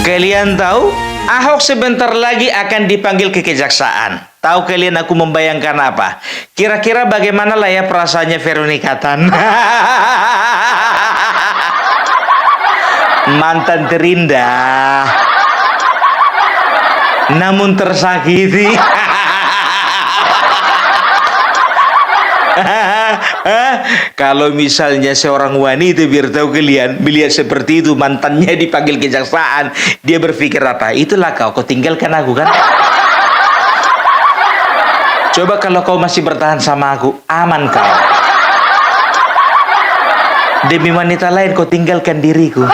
Kalian tahu, Ahok sebentar lagi akan dipanggil ke kejaksaan. Tahu kalian aku membayangkan apa? Kira-kira bagaimana lah ya perasaannya Veronica Tan? Mantan terindah, namun tersakiti. Kalau misalnya seorang wanita, biar tahu kalian, melihat seperti itu, mantannya dipanggil kejaksaan, dia berpikir apa? Itulah kau tinggalkan aku kan? Coba kalau kau masih bertahan sama aku, aman kau. Demi wanita lain kau tinggalkan diriku.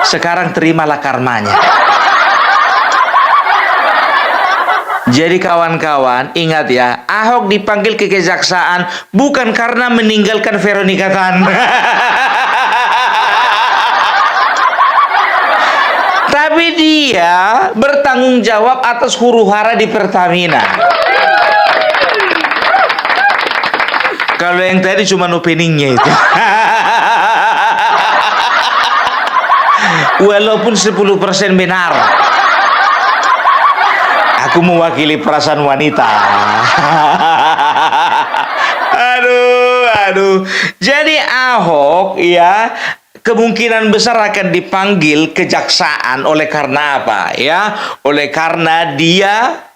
Sekarang terimalah karmanya. Jadi kawan-kawan, ingat ya, Ahok dipanggil ke kejaksaan bukan karena meninggalkan Veronica Tan. Tapi dia bertanggung jawab atas huru-hara di Pertamina. Kalau yang tadi cuma openingnya itu. Walaupun 10% benar. Aku mewakili perasaan wanita. Aduh. Jadi Ahok ya kemungkinan besar akan dipanggil kejaksaan oleh karena apa? Ya, oleh karena dia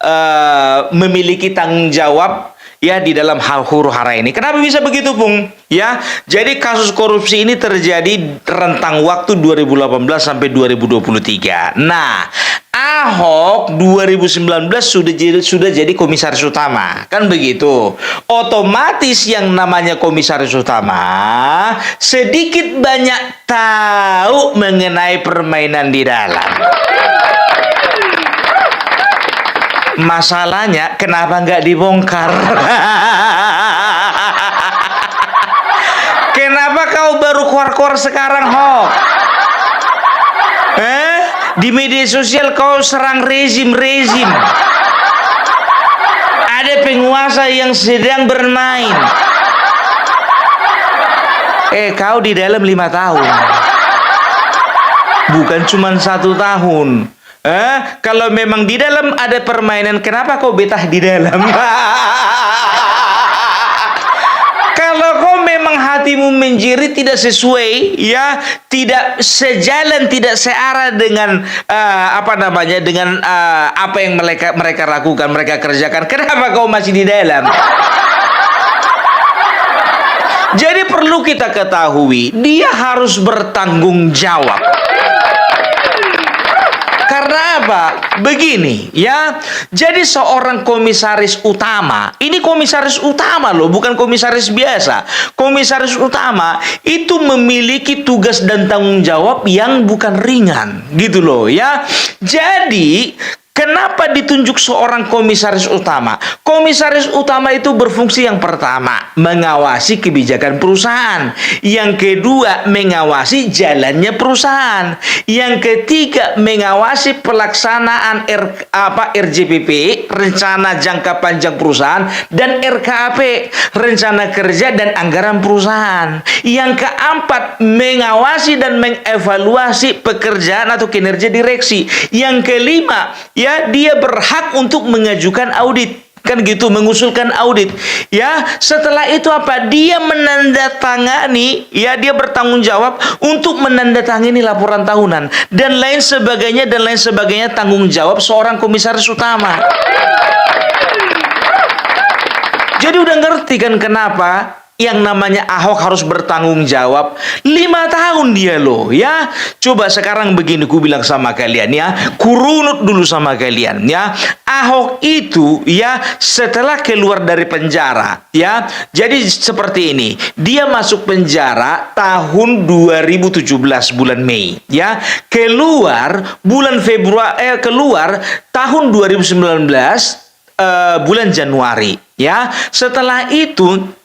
memiliki tanggung jawab ya di dalam huru-hara ini. Kenapa bisa begitu, Pung? Ya, jadi kasus korupsi ini terjadi rentang waktu 2018 sampai 2023. Nah, Ahok 2019 sudah jadi komisaris utama, kan begitu. Otomatis yang namanya komisaris utama sedikit banyak tahu mengenai permainan di dalam. Masalahnya kenapa nggak dibongkar? Kenapa kau baru keluar-keluar sekarang, Hok? Di media sosial kau serang rezim. Ada penguasa yang sedang bermain. Kau di dalam 5 tahun. Bukan cuma 1 tahun. Kalau memang di dalam ada permainan, kenapa kau betah di dalam? Kalau kau memang hatimu menjerit tidak sesuai, ya, tidak sejalan, tidak searah dengan dengan apa yang mereka lakukan, mereka kerjakan, kenapa kau masih di dalam? Jadi perlu kita ketahui, dia harus bertanggung jawab. Karena apa? Begini, ya. Jadi seorang komisaris utama, ini komisaris utama loh, bukan komisaris biasa. Komisaris utama itu memiliki tugas dan tanggung jawab yang bukan ringan, gitu loh, ya. Jadi kenapa ditunjuk seorang komisaris utama? Komisaris utama itu berfungsi yang pertama, mengawasi kebijakan perusahaan. Yang kedua, mengawasi jalannya perusahaan. Yang ketiga, mengawasi pelaksanaan RJPP, rencana jangka panjang perusahaan, dan RKAP, rencana kerja dan anggaran perusahaan. Yang keempat, mengawasi dan mengevaluasi pekerjaan atau kinerja direksi. Yang kelima, ya, dia berhak untuk mengajukan audit, kan gitu, mengusulkan audit. Ya, setelah itu apa? Dia menandatangani, ya, dia bertanggung jawab untuk menandatangani laporan tahunan dan lain sebagainya tanggung jawab seorang komisaris utama. Jadi udah ngerti kan kenapa yang namanya Ahok harus bertanggung jawab? 5 tahun dia loh, ya. Coba sekarang begini, ku bilang sama kalian, ya, kurunut dulu sama kalian, ya. Ahok itu, ya, setelah keluar dari penjara, ya, jadi seperti ini, dia masuk penjara tahun 2017 bulan Mei, ya, keluar bulan keluar tahun 2019 bulan Januari, ya. Setelah itu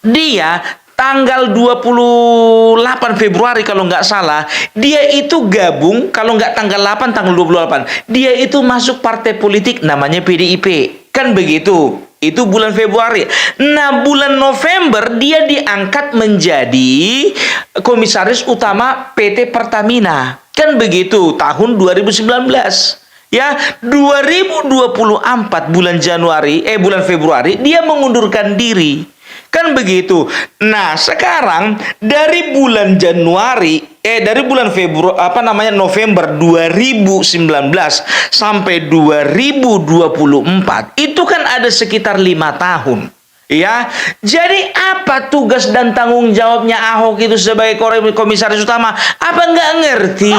dia tanggal 28 Februari kalau nggak salah, dia itu gabung, kalau nggak tanggal 8, tanggal 28, dia itu masuk partai politik namanya PDIP. Kan begitu. Itu bulan Februari. Nah, bulan November dia diangkat menjadi komisaris utama PT Pertamina. Kan begitu, tahun 2019. Ya, 2024 bulan Februari dia mengundurkan diri. Kan begitu. Nah, sekarang dari bulan November 2019 sampai 2024 itu kan ada sekitar 5 tahun. Ya, jadi apa tugas dan tanggung jawabnya Ahok itu sebagai komisaris utama? Apa nggak ngerti?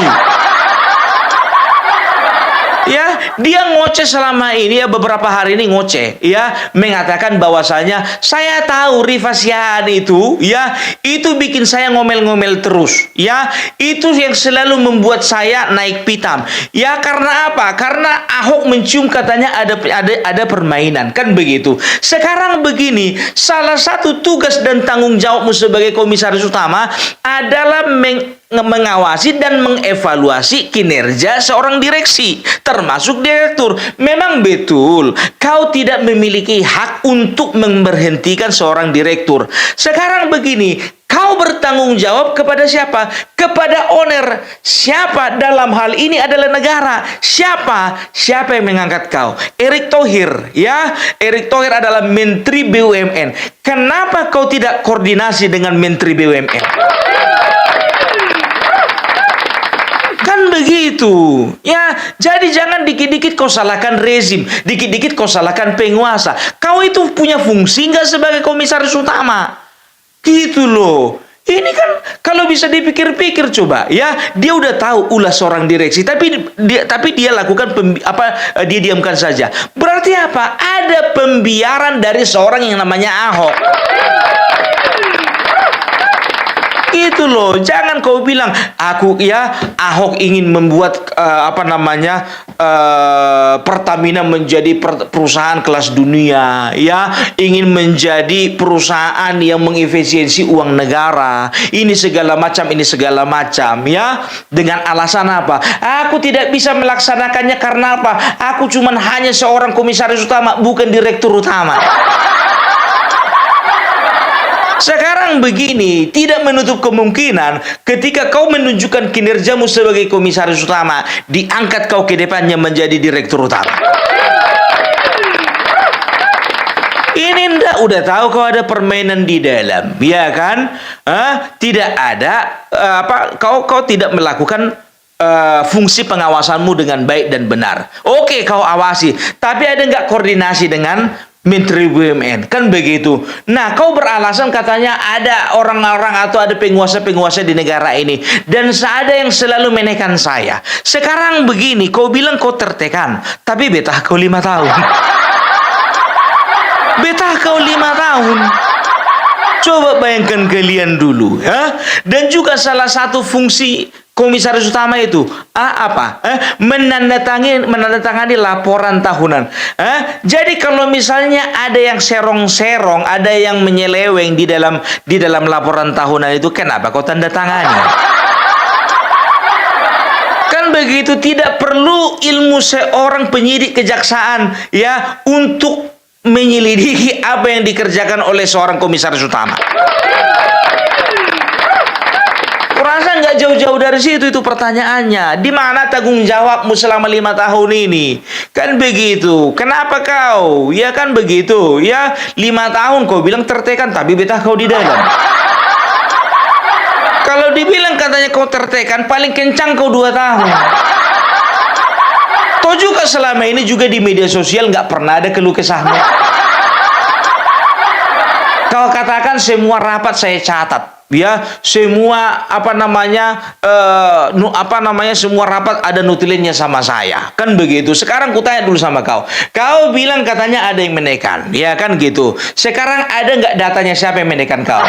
Ya, dia ngoceh selama ini ya, beberapa hari ini ngoceh ya, mengatakan bahwasanya saya tahu Rifasian itu ya, itu bikin saya ngomel-ngomel terus ya, itu yang selalu membuat saya naik pitam ya. Karena apa? Karena Ahok mencium katanya ada permainan, kan begitu. Sekarang begini, salah satu tugas dan tanggung jawabmu sebagai komisaris utama adalah mengawasi dan mengevaluasi kinerja seorang direksi, termasuk direktur. Memang betul, kau tidak memiliki hak untuk memberhentikan seorang direktur. Sekarang begini, kau bertanggung jawab kepada siapa? Kepada owner. Siapa dalam hal ini adalah negara. Siapa yang mengangkat kau? Erick Thohir, ya. Erick Thohir adalah Menteri BUMN. Kenapa kau tidak koordinasi dengan Menteri BUMN? Kan begitu ya. Jadi jangan dikit-dikit kau salahkan rezim, dikit-dikit kau salahkan penguasa. Kau itu punya fungsi nggak sebagai komisaris utama? Gitu loh. Ini kan kalau bisa dipikir-pikir coba ya, dia udah tahu ulah seorang direksi, tapi dia lakukan dia diamkan saja. Berarti apa? Ada pembiaran dari seorang yang namanya Ahok. Itu loh, jangan kau bilang Ahok ingin membuat Pertamina menjadi perusahaan kelas dunia, ya, ingin menjadi perusahaan yang mengefisiensi uang negara. Ini segala macam, ya. Dengan alasan apa? Aku tidak bisa melaksanakannya karena apa? Aku cuman hanya seorang komisaris utama, bukan direktur utama. Sekarang begini, tidak menutup kemungkinan ketika kau menunjukkan kinerjamu sebagai komisaris utama, diangkat kau ke depannya menjadi direktur utama. Ini ndak udah tahu kau ada permainan di dalam, ya kan? Tidak ada kau tidak melakukan fungsi pengawasanmu dengan baik dan benar. Oke, kau awasi, tapi ada nggak koordinasi dengan Menteri BUMN, kan begitu. Nah, kau beralasan katanya ada orang-orang atau ada penguasa-penguasa di negara ini, dan ada yang selalu menekan saya. Sekarang begini, kau bilang kau tertekan, tapi betah kau 5 tahun. Betah kau 5 tahun. Coba bayangkan kalian dulu, ya. Dan juga salah satu fungsi komisaris utama itu menandatangani laporan tahunan. Jadi kalau misalnya ada yang serong-serong, ada yang menyeleweng di dalam laporan tahunan itu, kenapa kau tanda tangani? Kan begitu, tidak perlu ilmu seorang penyidik kejaksaan ya untuk menyelidiki apa yang dikerjakan oleh seorang komisaris utama. Kurasa nggak jauh-jauh dari situ itu pertanyaannya. Di mana tanggung jawabmu selama 5 tahun ini? Kan begitu. Kenapa kau? Ya kan begitu. Ya 5 tahun kau bilang tertekan, tapi betah kau di dalam. Kalau dibilang katanya kau tertekan, paling kencang kau 2 tahun. Toh juga selama ini juga di media sosial nggak pernah ada keluh kesahmu. Kau katakan semua rapat saya catat. Ya, semua semua rapat ada nutilinnya sama saya, kan begitu. Sekarang kutanya dulu sama kau, kau bilang katanya ada yang menekan, ya kan gitu. Sekarang ada nggak datanya siapa yang menekan kau?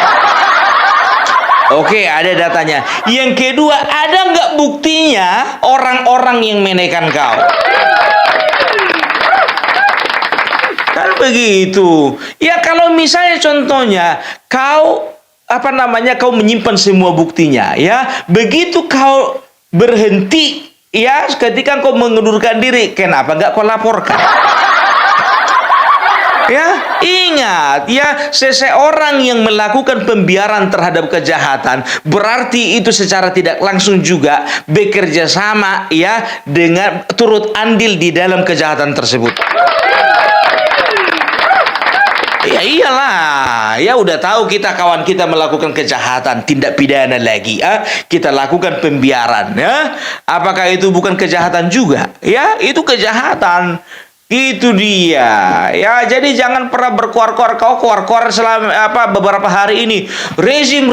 Oke, ada datanya. Yang kedua, ada nggak buktinya orang-orang yang menekan kau? Kan begitu. Ya kalau misalnya contohnya kau kau menyimpan semua buktinya, ya. Begitu kau berhenti, ya, ketika kau mengundurkan diri, kenapa nggak kau laporkan? Ya, ingat ya, seseorang yang melakukan pembiaran terhadap kejahatan berarti itu secara tidak langsung juga bekerja sama ya dengan turut andil di dalam kejahatan tersebut. Ya iyalah, ya udah tahu kita kawan kita melakukan kejahatan, tindak pidana lagi, kita lakukan pembiaran, ya. Apakah itu bukan kejahatan juga? Ya, itu kejahatan. Itu dia. Ya, jadi jangan pernah berkuar-kuar kau kuar-kuar selama beberapa hari ini. Rezim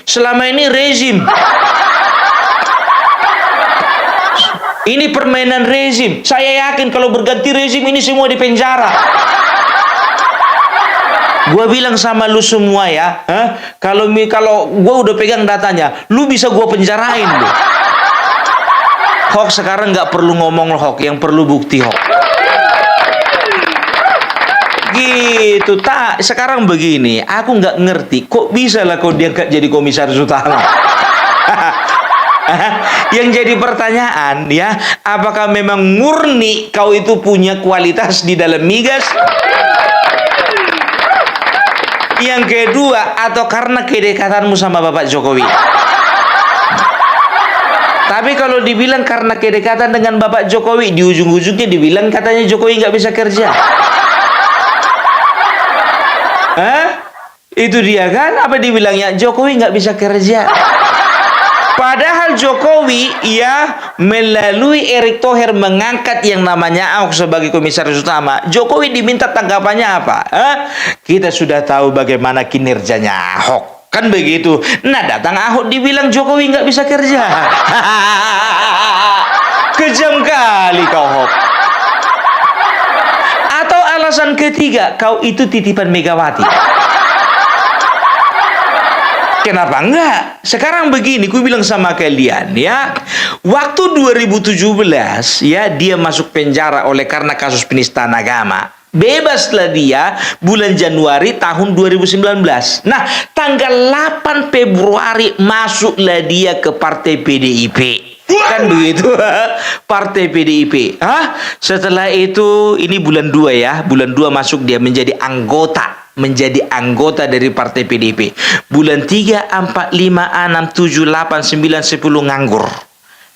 selama ini rezim. Ini permainan rezim. Saya yakin kalau berganti rezim ini semua di penjara. Gua bilang sama lu semua ya, kalau gua udah pegang datanya, lu bisa gua penjarain lu. Hoax sekarang nggak perlu ngomong hoax, yang perlu bukti hoax. Gitu, tak sekarang begini, aku nggak ngerti kok bisa lah kau diangkat jadi komisaris utama. Yang jadi pertanyaan ya, apakah memang murni kau itu punya kualitas di dalam migas? Yang kedua, atau karena kedekatanmu sama Bapak Jokowi? Tapi kalau dibilang karena kedekatan dengan Bapak Jokowi, di ujung-ujungnya dibilang katanya Jokowi nggak bisa kerja. Itu dia kan? Apa dibilangnya? Jokowi nggak bisa kerja. Padahal Jokowi ya melalui Erick Thohir mengangkat yang namanya Ahok sebagai komisaris utama. Jokowi diminta tanggapannya apa? Kita sudah tahu bagaimana kinerjanya Ahok. Kan begitu. Nah datang Ahok dibilang Jokowi nggak bisa kerja. Kejam kali kau Ahok. Atau alasan ketiga, kau itu titipan Megawati. Kenapa enggak? Sekarang begini, ku bilang sama kalian ya. Waktu 2017 ya dia masuk penjara oleh karena kasus penistaan agama. Bebaslah dia bulan Januari tahun 2019. Nah, tanggal 8 Februari masuklah dia ke Partai PDIP. Kan begitu, Partai PDIP. Setelah itu, ini bulan 2 ya. Bulan 2 masuk dia menjadi anggota dari Partai PDIP. Bulan 3, 4, 5, 6, 7, 8, 9, 10 nganggur.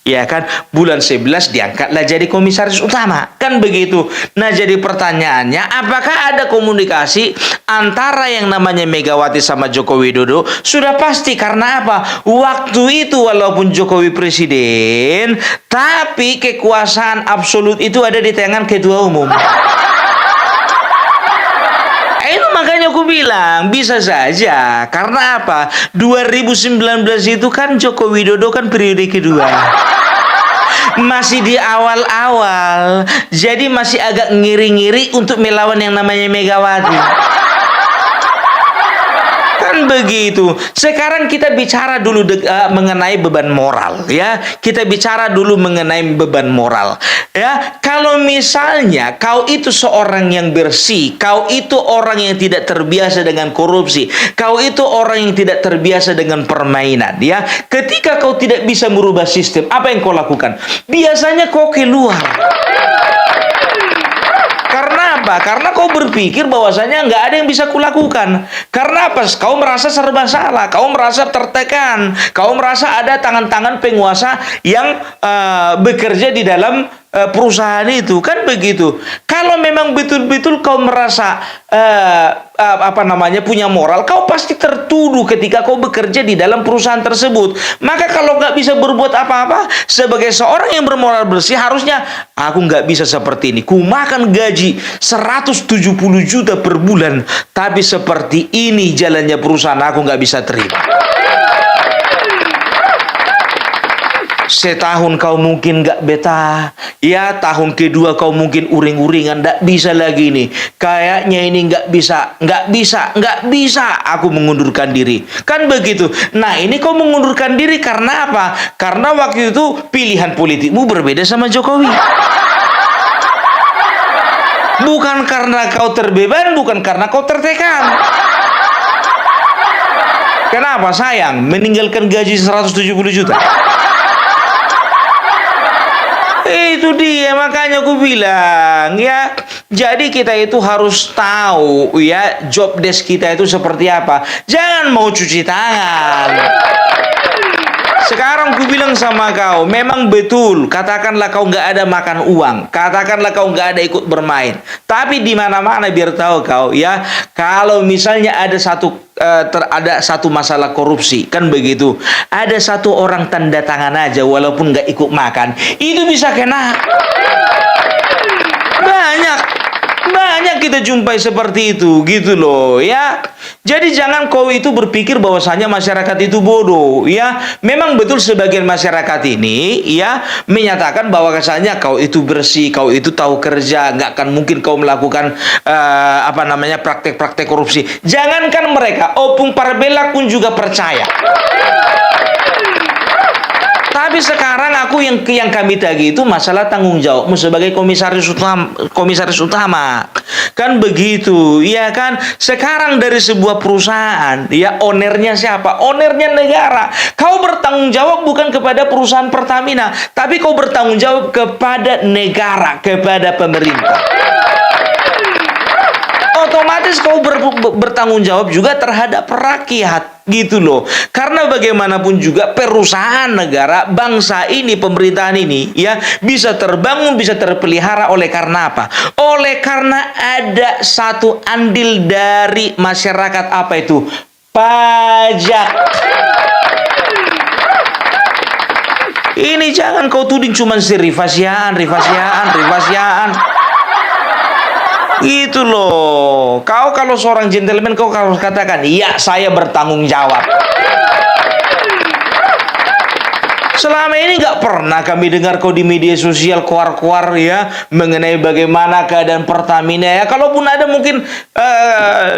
Ya kan? Bulan 11 diangkatlah jadi komisaris utama. Kan begitu. Nah, jadi pertanyaannya, apakah ada komunikasi antara yang namanya Megawati sama Joko Widodo? Sudah pasti, karena apa? Waktu itu walaupun Jokowi presiden, tapi kekuasaan absolut itu ada di tangan ketua umum. Makanya aku bilang bisa saja. Karena apa? 2019 itu kan Joko Widodo kan periode kedua. Masih di awal-awal. Jadi masih agak ngiri-ngiri untuk melawan yang namanya Megawati. Kan begitu. Sekarang kita bicara dulu mengenai beban moral ya. Kita bicara dulu mengenai beban moral ya. Kalau misalnya kau itu seorang yang bersih, kau itu orang yang tidak terbiasa dengan korupsi, kau itu orang yang tidak terbiasa dengan permainan ya. Ketika kau tidak bisa merubah sistem, apa yang kau lakukan? Biasanya kau keluar. Karena apa? Karena kau berpikir bahwasanya nggak ada yang bisa kulakukan. Karena apa? Kau merasa serba salah, kau merasa tertekan, kau merasa ada tangan-tangan penguasa yang bekerja di dalam perusahaan itu. Kan begitu. Kalau memang betul-betul kau merasa punya moral, kau pasti tertuduh ketika kau bekerja di dalam perusahaan tersebut. Maka kalau nggak bisa berbuat apa-apa sebagai seorang yang bermoral bersih, harusnya aku nggak bisa seperti ini. Ku makan gaji 170 juta per bulan, tapi seperti ini jalannya perusahaan, aku nggak bisa terima. Setahun kau mungkin gak betah, ya tahun kedua kau mungkin uring-uringan, gak bisa lagi nih, kayaknya ini gak bisa, aku mengundurkan diri. Kan begitu. Nah ini kau mengundurkan diri karena apa? Karena waktu itu pilihan politikmu berbeda sama Jokowi. Bukan karena kau terbeban, bukan karena kau tertekan. Kenapa sayang meninggalkan gaji 170 juta? Itu dia, makanya aku bilang ya, Jadi kita itu harus tahu ya job desk kita itu seperti apa. Jangan mau cuci tangan. Sekarang ku bilang sama kau, memang betul. Katakanlah kau nggak ada makan uang, katakanlah kau nggak ada ikut bermain. Tapi di mana-mana biar tahu kau ya, kalau misalnya ada satu masalah korupsi, kan begitu. Ada satu orang tanda tangan aja, walaupun nggak ikut makan, itu bisa kena. Banyak kita jumpai seperti itu, gitu loh ya. Jadi jangan kau itu berpikir bahwasanya masyarakat itu bodoh ya. Memang betul sebagian masyarakat ini ya menyatakan bahwa kesannya kau itu bersih, kau itu tahu kerja, nggak akan mungkin kau melakukan praktek-praktek korupsi. Jangankan mereka, Opung Parbella pun juga percaya. Tapi sekarang aku yang kami tagih itu masalah tanggung jawabmu sebagai komisaris utama. Kan begitu, ya kan? Sekarang dari sebuah perusahaan, ya ownernya siapa? Ownernya negara. Kau bertanggung jawab bukan kepada perusahaan Pertamina, tapi kau bertanggung jawab kepada negara, kepada pemerintah. Otomatis kau bertanggung jawab juga terhadap rakyat, gitu loh. Karena bagaimanapun juga perusahaan negara, bangsa ini, pemerintahan ini ya bisa terbangun, bisa terpelihara oleh karena apa? Oleh karena ada satu andil dari masyarakat, apa itu? Pajak. Ini jangan kau tuding cuma si rivasiaan. Itu loh. Kau kalau seorang gentleman kau harus katakan, iya saya bertanggung jawab. Selama ini nggak pernah kami dengar kau di media sosial kuar-kuar ya mengenai bagaimana keadaan Pertamina ya. Kalaupun ada mungkin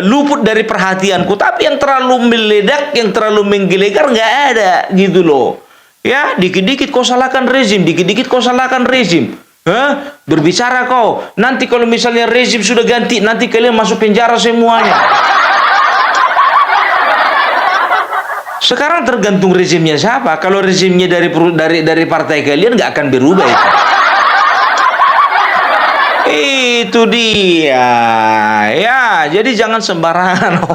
luput dari perhatianku. Tapi yang terlalu meledak, yang terlalu menggelegar nggak ada, gitu loh. Ya, dikit-dikit kau salahkan rezim, Berbicara kau, nanti kalau misalnya rezim sudah ganti, nanti kalian masuk penjara semuanya. Sekarang tergantung rezimnya siapa. Kalau rezimnya dari partai kalian nggak akan berubah itu. Itu dia. Ya, jadi jangan sembarangan.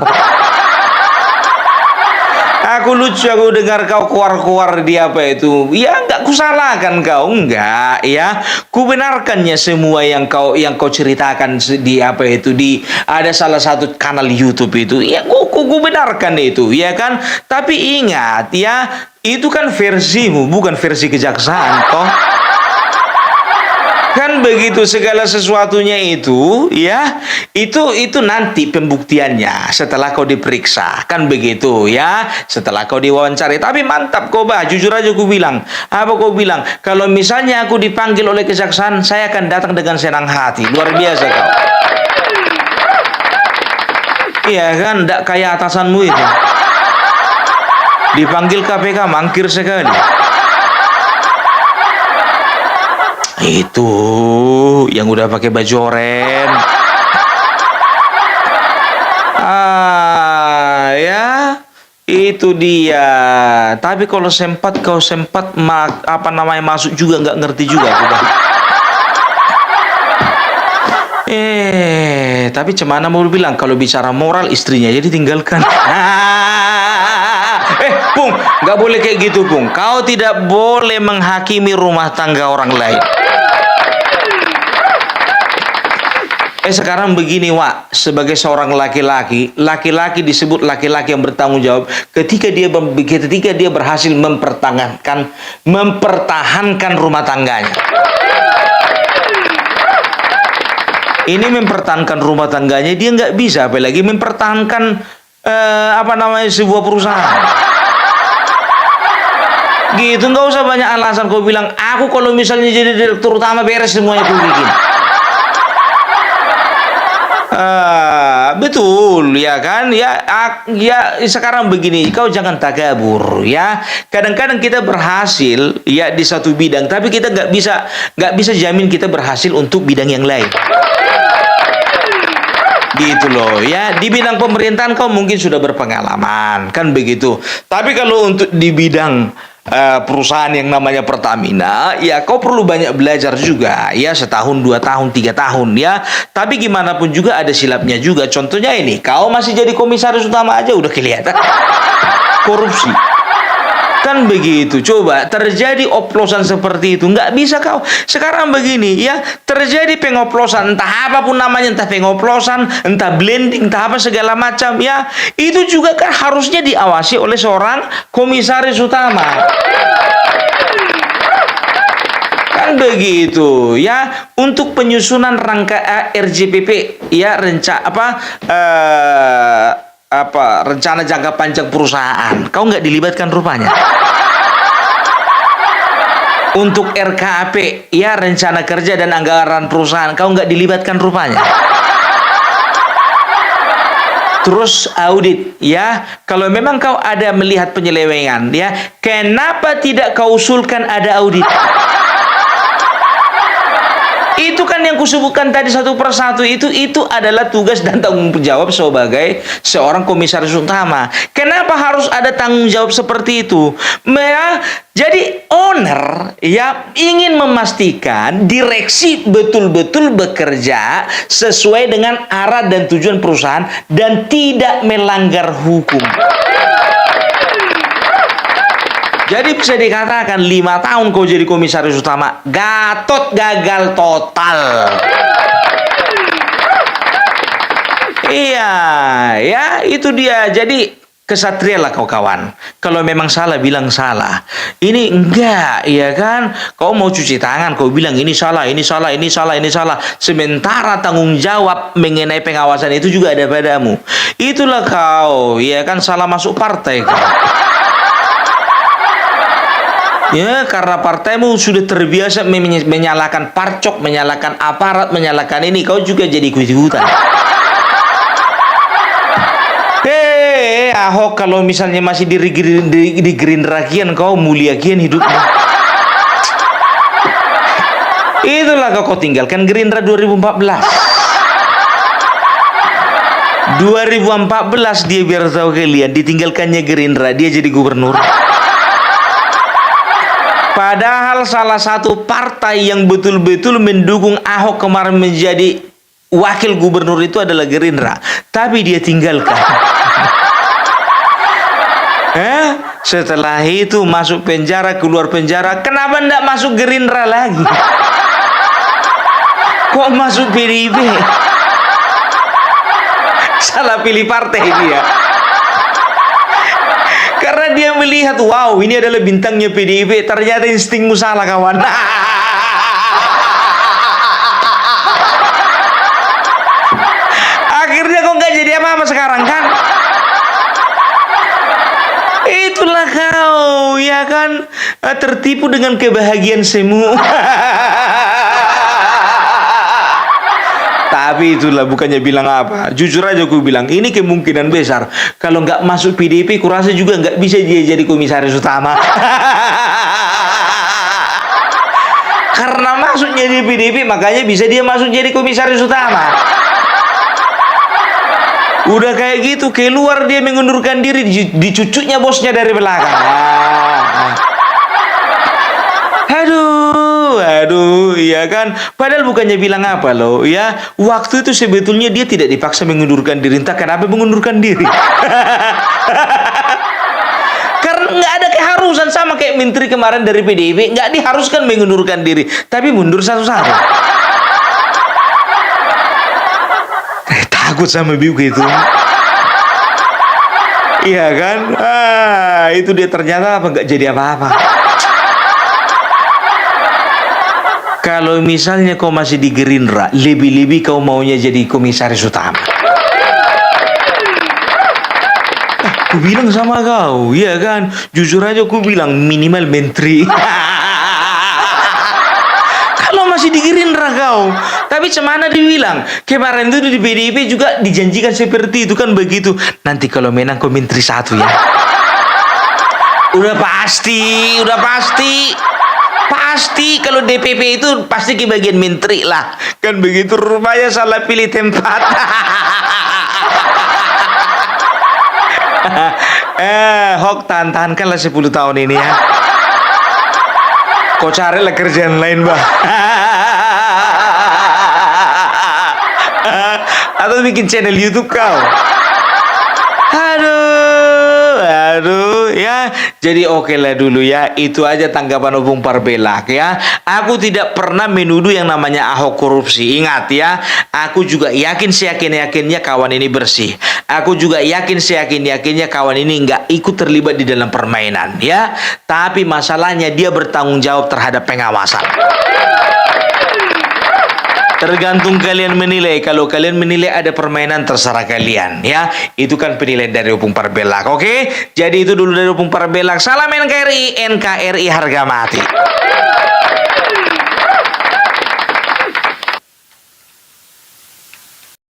Aku lucu, aku dengar kau kuar-kuar di apa itu. Ya nggak kusalahkan kau, enggak ya. Kubenarkannya semua yang kau ceritakan di apa itu, di ada salah satu kanal YouTube itu. Ya ku benarkan itu, ya kan. Tapi ingat ya, itu kan versimu, bukan versi kejaksaan toh. Kan begitu, segala sesuatunya itu ya itu nanti pembuktiannya setelah kau diperiksa, kan begitu ya, setelah kau diwawancari. Tapi mantap kau jujur aja kau bilang, apa kau bilang, kalau misalnya aku dipanggil oleh kejaksaan saya akan datang dengan senang hati. Luar biasa kau. Iya kan, ndak kayak atasanmu itu, dipanggil KPK mangkir sekali. Itu yang udah pakai baju oranye. Ya, itu dia. Tapi kalau kau sempat masuk juga nggak ngerti juga aku. Tapi cemana mau bilang kalau bicara moral istrinya jadi tinggalkan. Pung, nggak boleh kayak gitu, Pung. Kau tidak boleh menghakimi rumah tangga orang lain. Sekarang begini, Wak, sebagai seorang laki-laki disebut laki-laki yang bertanggung jawab ketika dia berhasil mempertahankan rumah tangganya. Ini mempertahankan rumah tangganya, dia nggak bisa apalagi mempertahankan sebuah perusahaan. Gitu, nggak usah banyak alasan kau bilang, aku kalau misalnya jadi direktur utama beres semuanya kau bikin. Betul ya kan ya, sekarang begini, kau jangan takabur ya. Kadang-kadang kita berhasil ya di satu bidang, tapi kita nggak bisa jamin kita berhasil untuk bidang yang lain. Gitu loh ya. Di bidang pemerintahan kau mungkin sudah berpengalaman, kan begitu. Tapi kalau untuk di bidang perusahaan yang namanya Pertamina, ya kau perlu banyak belajar juga, ya setahun, 2 tahun, 3 tahun, ya. Tapi gimana pun juga ada silapnya juga. Contohnya ini, kau masih jadi komisaris utama aja udah kelihatan korupsi. Kan begitu, coba terjadi oplosan seperti itu, nggak bisa kau. Sekarang begini ya, terjadi pengoplosan, entah apapun namanya, entah pengoplosan, entah blending, entah apa segala macam ya, itu juga kan harusnya diawasi oleh seorang komisaris utama. Kan begitu ya, untuk penyusunan rangka RJPP ya, rencana jangka panjang perusahaan, kau nggak dilibatkan rupanya. Untuk RKAP ya, rencana kerja dan anggaran perusahaan, kau nggak dilibatkan rupanya. Terus audit ya, kalau memang kau ada melihat penyelewengan ya, kenapa tidak kau usulkan ada audit? Itu kan yang kusebutkan tadi satu persatu, itu adalah tugas dan tanggung jawab sebagai seorang komisaris utama. Kenapa harus ada tanggung jawab seperti itu? Jadi owner ya ingin memastikan direksi betul-betul bekerja sesuai dengan arah dan tujuan perusahaan dan tidak melanggar hukum. Jadi bisa dikatakan 5 tahun kau jadi komisaris utama, Gatot gagal total. Iya, ya itu dia. Jadi kesatria lah kau kawan. Kalau memang salah bilang salah. Ini enggak, ya kan? Kau mau cuci tangan, kau bilang ini salah, ini salah, ini salah, ini salah. Sementara tanggung jawab mengenai pengawasan itu juga ada padamu. Itulah kau, ya kan, salah masuk partai kau. Ya, karena partaimu sudah terbiasa menyalahkan parcok, menyalahkan aparat, menyalahkan ini, kau juga jadi ikut-ikutan. Ahok kalau misalnya masih di Gerindra kian, kau mulia kian hidupmu. Itulah kau tinggalkan Gerindra 2014. 2014 dia, biar tahu kalian, ditinggalkannya Gerindra, dia jadi gubernur. Padahal salah satu partai yang betul-betul mendukung Ahok kemarin menjadi wakil gubernur itu adalah Gerindra. Tapi dia tinggalkan. Setelah itu masuk penjara, keluar penjara. Kenapa enggak masuk Gerindra lagi? Kok masuk PDIP? Salah pilih partai dia. Karena dia melihat, wow, ini adalah bintangnya PDIP. Ternyata instingmu salah, kawan. Akhirnya kok nggak jadi apa-apa sekarang, kan? Itulah kau, ya kan? Tertipu dengan kebahagiaan semu. Tapi itulah, bukannya bilang apa. Jujur aja aku bilang, ini kemungkinan besar. Kalau nggak masuk PDIP, kurasa juga nggak bisa dia jadi komisaris utama. Karena masuknya di PDIP, makanya bisa dia masuk jadi komisaris utama. Udah kayak gitu, keluar dia mengundurkan diri, dicucuknya bosnya dari belakang. Aduh, ya kan? Padahal bukannya bilang apa loh, ya. Waktu itu sebetulnya dia tidak dipaksa mengundurkan diri. Entah kenapa mengundurkan diri. Karena nggak ada keharusan, sama kayak menteri kemarin dari PDIP, nggak diharuskan mengundurkan diri, tapi mundur satu-satu. Takut sama biu gitu. Iya kan? Itu dia ternyata nggak jadi apa-apa. Kalau misalnya kau masih di Gerindra, lebih-lebih kau maunya jadi komisaris utama. Aku bilang sama kau, iya kan? Jujur aja aku bilang minimal menteri. Kalau masih di Gerindra kau. Tapi cemana dibilang, kemarin itu di PDIP juga dijanjikan seperti itu, kan begitu. Nanti kalau menang kau menteri 1 ya. Udah pasti. Pasti kalau DPP itu pasti ke bagian menteri lah. Kan begitu, rupanya salah pilih tempat. Hok, tahan-tahankanlah 10 tahun ini ya. Kau carilah kerjaan lain, bah. Atau bikin channel YouTube kau. Aduh, ya. Jadi oke lah dulu ya. Itu aja tanggapan Opung Parbelak ya. Aku tidak pernah menuduh yang namanya Ahok korupsi. Ingat ya, aku juga yakin seyakin-yakinnya kawan ini bersih. Aku juga yakin seyakin-yakinnya kawan ini nggak ikut terlibat di dalam permainan ya. Tapi masalahnya dia bertanggung jawab terhadap pengawasan. Tergantung kalian menilai. Kalau kalian menilai ada permainan, terserah kalian ya. Itu kan penilaian dari Opung Parbelak. Oke, jadi itu dulu dari Opung Parbelak. Salam NKRI, NKRI harga mati.